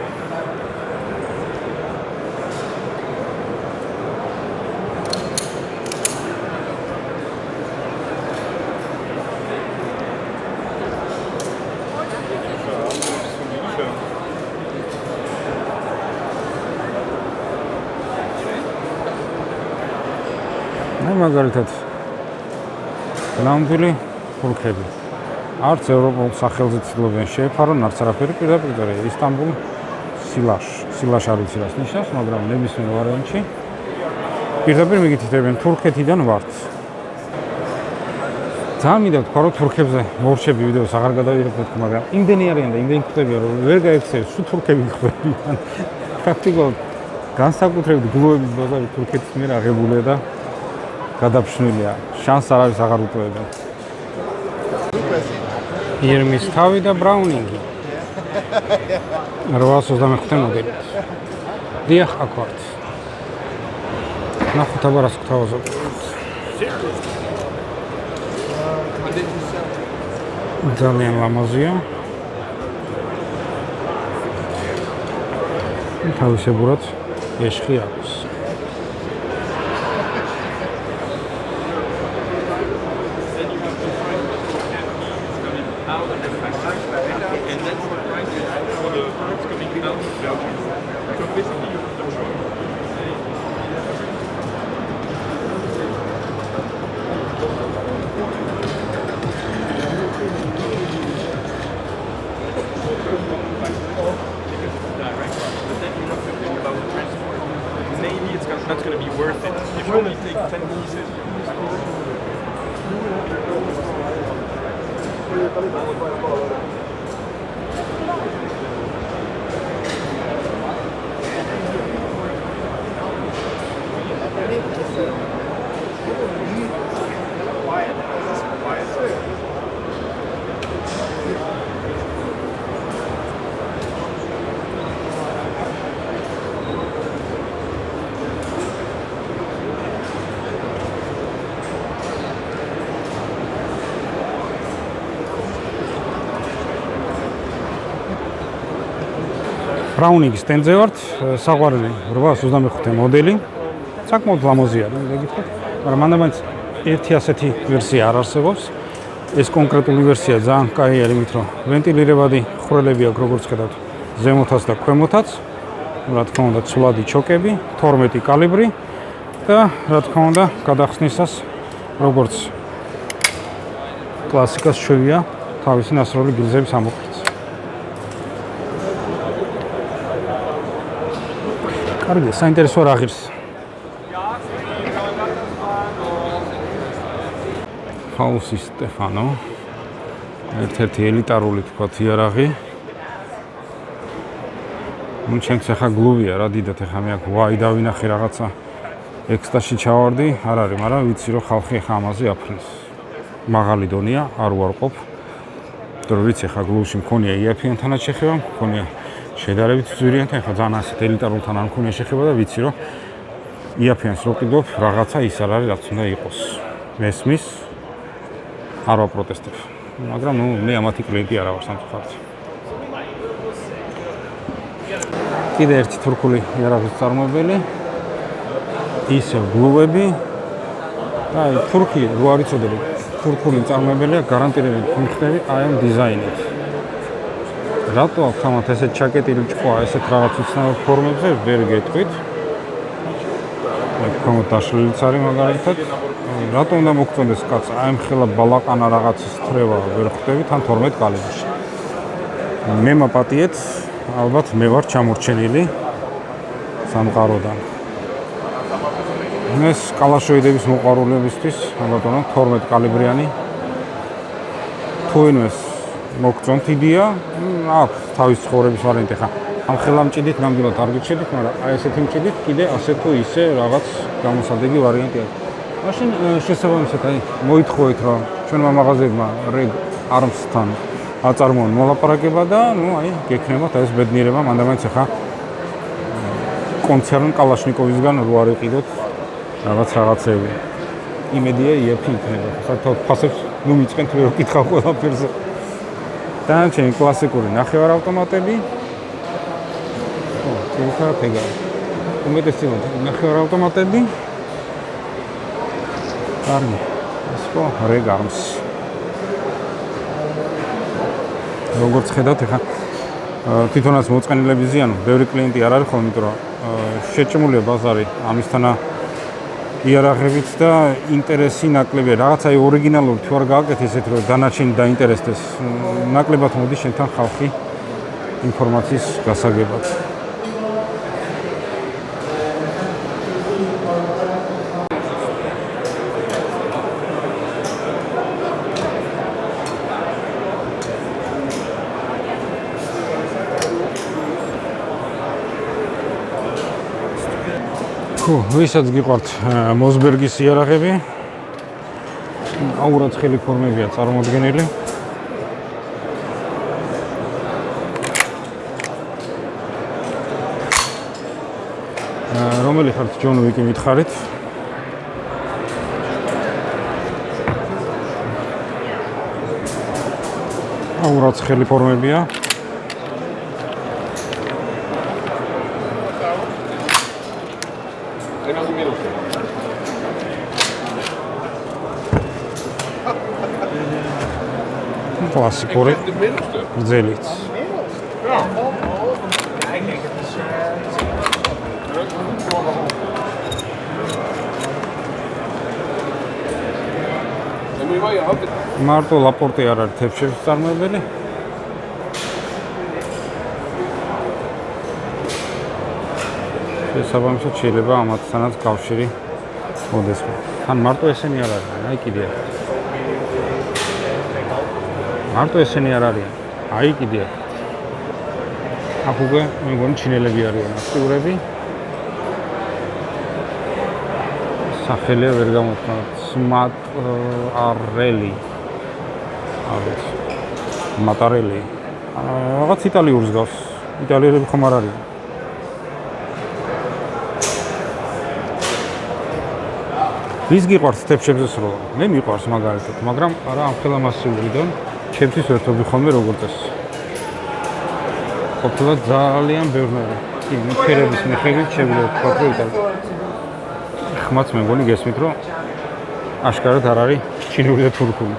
მაგალითად ნამდვილი თურქები არც ევროპულ სახელზე ცდილობენ შეეფარონ არც არაფერი პირდაპირ ისტანბულ სილაშ არ ვიცი რას ნიშნავს, მაგრამ ნებისმიერ ვარიანტში პირდაპირ მიგითითებენ თურქეთიდან ვართ. ძალიან მინდა ვთქვა რომ თურქებზე მოვრჩები ვიდეოს აღარ გადავიღებ, მაგრამ იმდენი არიან და იმდენი ხვდებიან რომ ვერ გაიქცევს სულ თურქები ხვდებიან. პრაქტიკულად განსაკუთრებით გლუვების ბაზარი თურქეთის მიერ აღებულია და გადაფშნილია. შანსს არ არის აღარ უტოვებენ. ირმის თავი და ბრაუნინგი. 825 მოდელი. დიახ, აქ ვართ. ნახოთ აბა რას გვთავაზობთ. ძალიან ლამაზია. თავისებურად ეშხი აქვს. That's going to be worth it. If you only take 10 pieces. ბრაუნინგის სტენდზე ვართ, საყვარელი 825 მოდელი. საკმაოდ ლამაზია, გეკითხოთ, მაგრამ მანდ ერთი ასეთი ვერსია არ არსებობს. ეს კონკრეტული ვერსია ძალიან კაი არის, იმით რომ ვენტილირებადი ხვრელები აქვს, როგორც ხედავთ, ზემოთაც და ქვემოთაც. რა თქმა უნდა, ცვლადი ჩოკები, 12 კალიბრი და რა თქმა უნდა, გადახსნისას როგორც კლასიკას შევია თავისი ნასროლი გილზების ამოყრიც. კარგი, საინტერესო რა ღირს. ფაუსი სტეფანო. ერთ-ერთი ელიტარული თქვათ იარაღი. ნუ ჩემს ახლა გლუვია რა დიდად ახლა მე აქ ვაი დავინახე რაღაცა ექსტაში ჩავარდი, არ არის, მაგრამ ვიცი რომ ხალხი ახლა ამაზე აფრინს. მაღალი დონეა, არ ვარყოფ. იმიტომ რომ ვიცი ახლა გლუვში მქონია იაფიანთანაც შეხება, მქონია შედარებით ძვირიანთან, ახლა ძალიან ასეთ ელიტარულთან არ მქონია შეხება და ვიცი რომ იაფიანს რო ყიდობ, რაღაცა ის არ არის, რაც უნდა იყოს. მესმის არ ვაპროტესტებ. მაგრამ ნუ მე ამათი კლიენტი არა ვარ სამწუხაროდ. კიდე ერთი თურქული იარაღის წარმოებელი. ისე გლუვები. და თურქი რო არ იცოდები, თურქული წარმოებელია გარანტირებით მიხდები აი ამ დიზაინით. რატო აქვს ამათ ესეთ ჩაკეტილი ჭყვა, ესეთ რაღაც უცნაურ ფორმებზე, ვერ გეტყვით. აქ დაშლილიც არის მაგალითად. რატო უნდა მოგწონდეს კაც, აი ამ ხელა ბალაყანა რაღაცის თრევა ვერ ხვდები თან 12 კალიბრში. მე მაპატიეთ, ალბათ მე ვარ ჩამორჩენილი სამყაროდან. ეს კალაშოიდების მოყვარულებისთვის, ალბათ 12 კალიბრიანი. თუ ინვეს მოგწონთ იდეა, აქვს თავის ცხოვრების ვარიანტი ხა. ამ ხელა მჭიდით ნამდვილად არ გიჩვენით, მაგრამ აი ესეთი მჭიდით კიდე ასე თუ ისე რაღაც გამოსადეგი ვარიანტი აქვს. მაშინ შესაბამისად აი მოითხოვეთ რომ ჩვენმა მაღაზიებმა რეგ arms-თან აწარმოონ მოლაპარაკება და ნუ აი გექნებათ ეს ბედნიერება მანდამაინც ახლა კონცერნ კალაშნიკოვისგან რო არ იყიდოთ რაღაცები. იმედია იაფი იქნება. საერთოდ ფასებს ნუ მიწყენთ ვერ ვკითხავ ყველაფერზე. დანარჩენი კლასიკური ნახევარავტომატები. თუმცა ეგა უმეტესად ნახევარავტომატები. კარგი. ეს ხო რეგ arms. როგორც ხედავთ ახლა თვითონაც მოწყენილების ზიანო, ბევრი კლიენტი არ არის ხოლმე, იმიტომ რომ შეჭმულია ბაზარი ამისთანა იარაღებით და ინტერესი ნაკლებია. რაღაცა ორიგინალური თუ არ გააკეთე ესეთ რომ დანარჩენი დაინტერესდეს. ნაკლებად მოდის შენთან ხალხი ინფორმაციის გასაგებად. ვისაც გიყვართ მოსბერგის იარაღები, აურად ხელი ფორმებია წარმოდგენილი. რომელი ხართ ჯონ უიკი მითხარით? აურად ხელი ფორმებია. Klassikori gრძელიც. მარტო ლაპორტი არ არის თებშერის წარმოებელი. შესაბამისად შეიძლება ამათთანაც კავშირი მოდეს. თან მარტო ესენი არ არის, აი კიდე არის. მარტო ესენი არ არიან. აი კიდე აქ. აქ უკვე მეგონი ჩინელები არიან აქტიურები. სახელია ვერ გამოთქვა. Smart Arreli. არის. Matarelli. რაღაც იტალიურს გავს. იტალიელები ხომ არ არიან. ვის გიყვარს თებშებზე სროლა? მე მიყვარს მაგალითად, მაგრამ არა ამ ხელა მასიურიდან. ჩემთვის ერთობი ხოლმე როგორც წესი. ყოფილა ძალიან ბევრი. კი, მიხერების მიხედვით შეგვიძლია ვთქვათ, რომ იტალია. ხმაც მე მგონი გესმით, რომ აშკარად არ არის ჩინური და თურქული.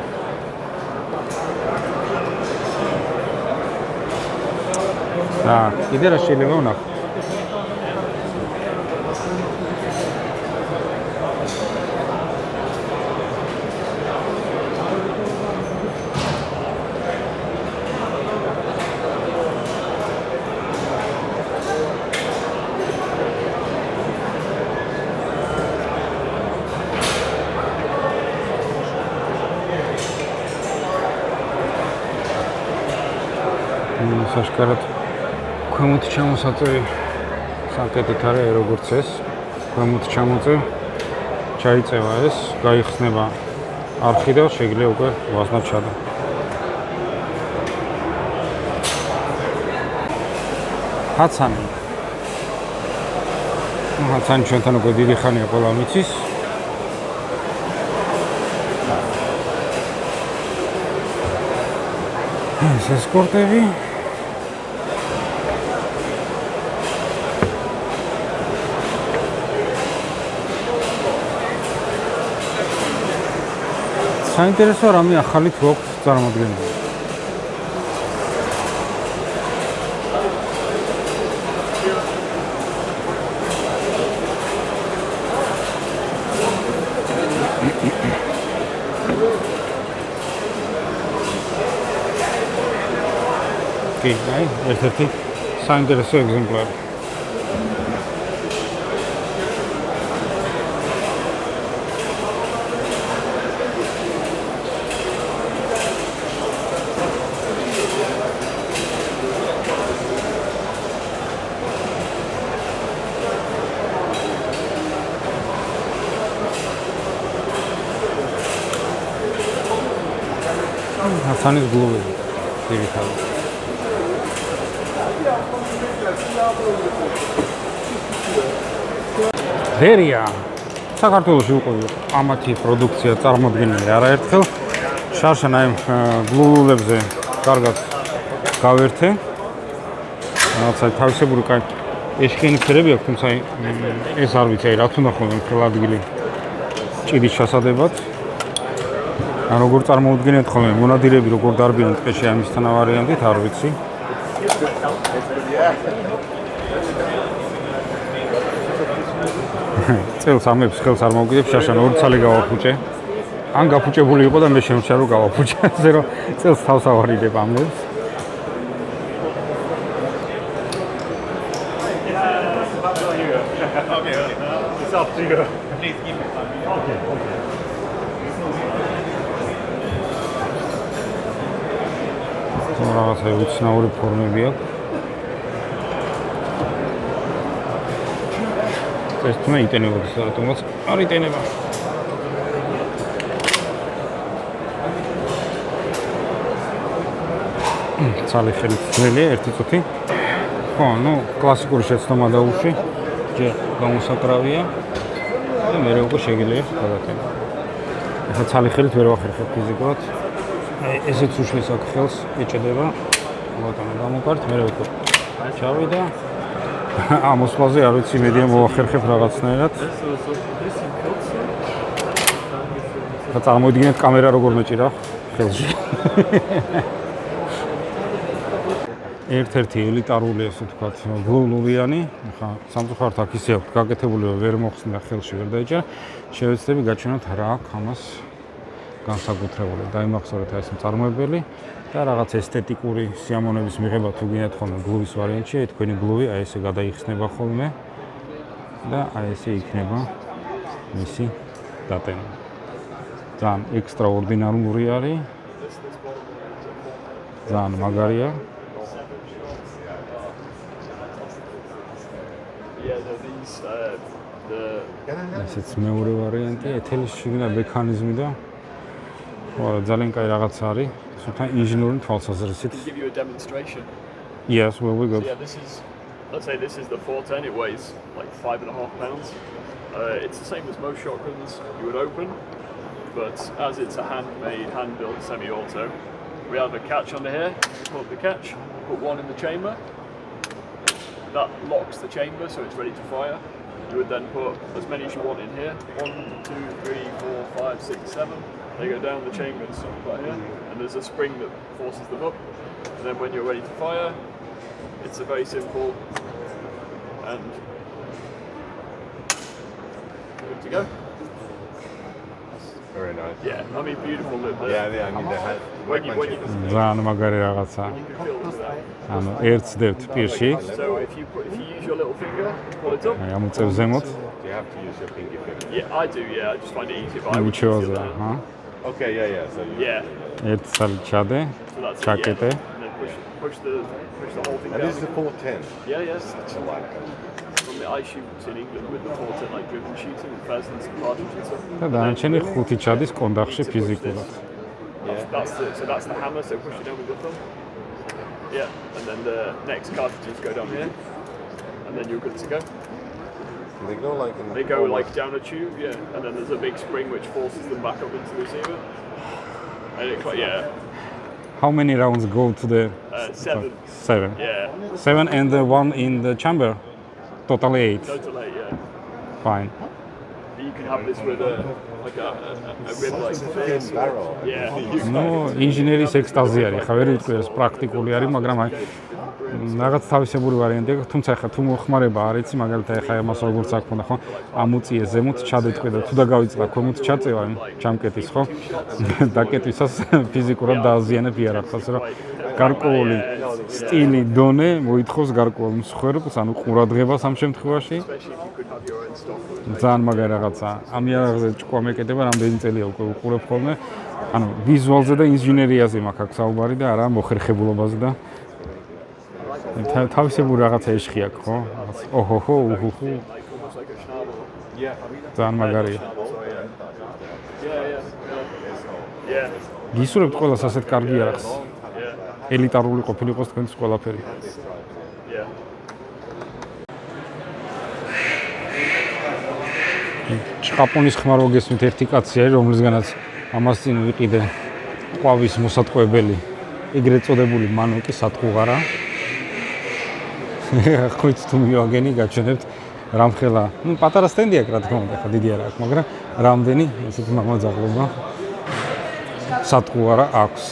და კიდე რა შეიძლება ვნახოთ? საშკარად ქვემოთ ჩამოსაწევი საკეთით არის როგორც ეს ქვემოთ ჩამოწევ ჩაიწევა ეს გაიხსნება არხი და შეიძლება უკვე ვაზნად ჩადო ჰაცანი ჰაცანი ჩვენთან უკვე დიდი ხანია ყველა მიცის ეს ესკორტები საინტერესო რამე ახალი თუ აქვს წარმოადგენილი. კი, აი, ერთ-ერთი საინტერესო ეგზემპლარი. Hasanis globally, ძირითადად. Verია. საქართველოში უკვე ამათი პროდუქცია წარმოდგენილი არაერთხელ. შარშან აი გლულულებზე კარგად გავერთე. რაღაცა თავისებური კაი ეშქენი ფერები აქვს, თუმცა ეს არ ვიცი, რა თქმა უნდა, მთელ ადგილი ჭირის ჩასადებად. როგორ წარმოუდგენიათ ხოლმე მონადირები როგორ დარბიან ტყეში ამისთანა ვარიანტით არ ვიცი წელს ამებს ხელს არ მოვგიდებ შაშან ორი ცალი გავაფუჭე ან გაფუჭებული იყო და მე შემოჩა რომ გავაფუჭე ასე რომ წელს თავს ავარიდებ ამებს Okay. It's up to you. Please give me time. Okay. რაღაცა უცნაური ფორმები აქვს. ეს თუნდაც იტენებოდა საერთოდ არ იტენება. ცალი ხელით ძნელია ერთი წუთი. ხო, ნუ კლასიკური შეცდომა დაუშვი. ჯერ გამოსაკრავია და მერე უკვე შეგიძლია გადატანა. ახლა ცალი ხელით ვერ ვახერხებ ფიზიკურად. ესეც უშლის აქ ხელს ეჭედება. ბატონო გამოვკართ, მე უკვე ჩავიდა. მოსვლაზე არ ვიცი მედია მოვახერხებ რაღაცნაირად. და წარმოიდგინეთ კამერა როგორ მეჭირა ხელში. ერთ-ერთი ელიტარული ესე ვთქვათ გლულულიანი, ხა სამწუხაროდ აქ ისე აქვს გაკეთებული რომ ვერ მოხსნა ხელში ვერ დაეჭერა. შევეცდები გაჩვენოთ რა აქვს ამას განსაკუთრებული. დაიმახსოვრეთ ეს მწარმოებელი და რაღაც ესთეტიკური სიამოვნების მიღება თუ გინდათ ხოლმე გლუვის ვარიანტში, თქვენი გლუვი აი ესე გადაიხსნება ხოლმე და აი ესე იქნება მისი დატენა. ძალიან ექსტრაორდინარული არის. ძალიან მაგარია. ესეც მეორე ვარიანტი, ეთელის შიგნა მექანიზმი და ძალიან კაი რაღაც არის. Sometimes ingenuity თვალსაზრისით. Give you a demonstration. Yes, well we got. Yeah, let's say this is the 410. It weighs like 5.5 pounds. It's the same as most shotguns you would open, but as it's a handmade, hand-built semi-auto, we have a catch under here. Pull up the catch, put one in the chamber. That locks the chamber, so it's ready to fire. You would then put as many as you want in here. 1, 2, 3, 4, 5, 6, 7. They go down the chamber and stop right here, and there's a spring that forces them up. And then when you're ready to fire, it's a very simple and good to go. Very nice. Yeah, I mean beautiful. Yeah, I mean they had. When you ძალიან მაგარი რაღაცა. can feel that. ანუ ერთსდებთ პირში. So if you use your little finger, pull it up. აი ამოწევ ზემოთ. You have to use your pinky finger. Yeah, I do. Yeah, I just find it easy. But I would use უჩვეულზე, the other hand. ჰა. Okay, yeah. So you, Yeah. ერთ სალი ჩადე, So that's it, ჩაკეტე. yeah. And then push it. push the whole thing And down. this is the 410. Yeah, yes. Such a like I shoot in England with the 410 like driven shooting with pheasants and partridge and stuff. და დანარჩენი 5 ჩადის კონდახში ფიზიკურად. That's the hammer, so push it down with your thumb. Yeah, and then the next cartridges go down here, and then you're good to go. they go like in They go like down a tube, yeah, and then there's a big spring which forces them back up into the receiver. And yeah, How many rounds go to the 7. 7? Yeah, 7 and the one in the chamber? Total 8. total 8, yeah. Fine. You can have this with a rib like this. barrel. Yeah. No, ინჟინერის ექსტაზი არის. ხა ვერ ვიტყვი ეს პრაქტიკული არის, მაგრამ აი რაღაც თავისებური ვარიანტი აქვს, თუმცა ხა თუ მოხმარება არ იცი, მაგალითად ხა ამას როგორც აქ ხონდა ხო, ამუწიე ზემოთ ჩადეთყვი და თუ დაგავიწყდა ქვემოთ ჩაწევა ჩამკეთის ხო? დაკეტვისას ფიზიკურად დააზიანებ იარაღს, რომ გარკვეული სტილი, დონე მოითხოვს გარკვეულ მსხვერპლს, ანუ ყურადღებას ამ შემთხვევაში. Especially if you could have your own stock. ძალიან მაგარი რაღაცა. ამ იარაღზე ჭკვა მეკეტება რამდენი წელია უკვე უყურებ ხოლმე. ანუ ვიზუალზე და ინჟინერიაზე მაქვს აქ საუბარი და არა მოხერხებულობაზე და თავისებური რაღაცა ეშხი აქვს ხო? ოჰოჰო, უჰუჰუ. Like almost like a schnabel. Yeah. ძალიან მაგარია. Yeah. გისურვებთ ყველას ასეთ კარგი იარაღს. Yeah. ელიტარული ყოფილიყოს თქვენთვის ყველაფერი. Yeah. ჭყაპონის ხმარო გესმით ერთი კაცი არის, რომლისგანაც ამას წინ ვიყიდე ყვავის მოსატყუებელი, ეგრეთ წოდებული მანუკი სატყუღარა. ხოიც თუ მივაგენი გაჩვენებთ რამხელა, ну პატარა სტენდი აქვს რა თქმა უნდა, ხა დიდი არ აქვს, მაგრამ რამდენი ესეთი მაღალძაღლობა სატყუღარა აქვს.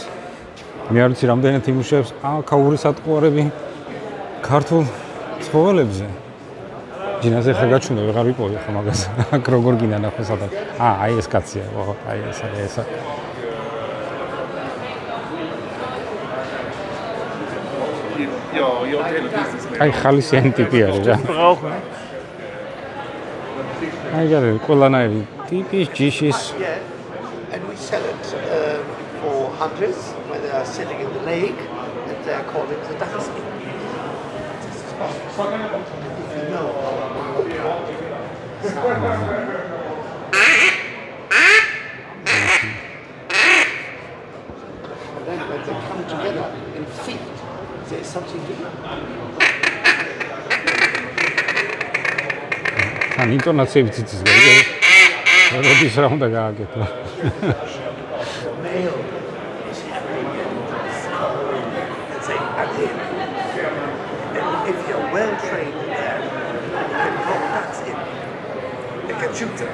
მე არ ვიცი რამდენად იმუშავებს აქაური სატყუღარები ქართულ ცხოველებზე. ჯინაზე ხა გაჩვენე ვეღარ ვიპოვე ხო მაგას. აქ როგორ გინდა ნახო სადაც. აი ეს კაცია, ხო, აი ეს. Your daily business, man. აი ხალისიანი ტიპი არის რა. აი გარე, ყველანაირი ტიპის, ჯიშის. Yeah, and we sell it for hunters when they are sitting in the lake and they are calling the dancing. And then when they come together in feet, there's something different. ან ინტონაციები ციცის გაგე. როდის რა უნდა გააკეთო? Male is having and say, I'm in. And if you're well trained in that, you can drop ducks in. You can shoot them.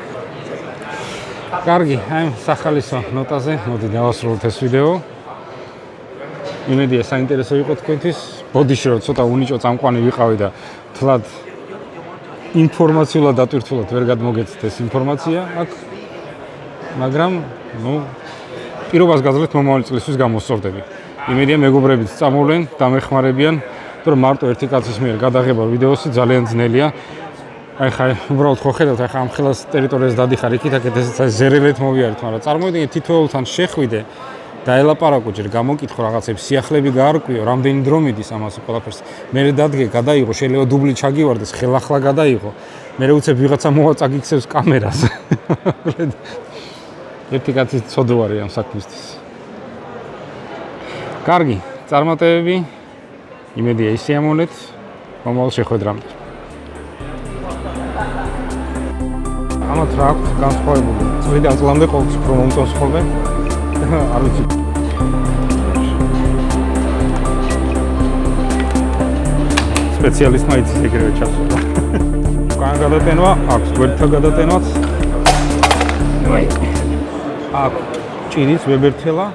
კარგი, აი სახალისო ნოტაზე მოდი დავასრულოთ ეს ვიდეო. იმედია საინტერესო იყო თქვენთვის. ბოდიში რომ ცოტა უნიჭო წამყვანი ვიყავი და თლად ინფორმაციულად დატვირთულად ვერ გადმოგეცით ეს ინფორმაცია აქ. მაგრამ, ну, პირობას გაძლევთ მომავალი წლისთვის გამოსწორდები. იმედია მეგობრებიც წამოვლენ, დამეხმარებიან, რომ მარტო ერთი კაცის მიერ გადაღება ვიდეოსი ძალიან ძნელია. აი ხა უბრალოდ ხო ხედავთ, აი ხა ამ ხელას ტერიტორიაზე დადიხარ იქით-აქეთ ეს ზერელეთ მოვიარეთ, მაგრამ წარმოიდგინეთ თითოეულთან შეხვიდე და ელაპარაკო ჯერ გამოკითხო რაღაცებს, სიახლეები გაარკვიო, რამდენი დრო მიდის ამას ყველაფერს. მერე დადგე, გადაიღო, შეიძლება დუბლი ჩაგივარდეს, ხელახლა გადაიღო. მერე უცებ ვიღაცა მოვაწაგიქცევს კამერას. ერთი კაცი ცოდვარი ამ საქმისთვის. კარგი, წარმატებები. იმედია ისიამოვნეთ. მომავალ შეხვედრამდე. ამათ რა აქვს განსხვავებული. წლიდან წლამდე ყოველთვის უფრო მომწონს ხოლმე. არ ვიცი. სპეციალისტმა იცის ეგრევე ჩასვლა. უკან გადატენვა აქვს, გვერდთან გადატენვაც. აქ ჭირიც ვებერთელა.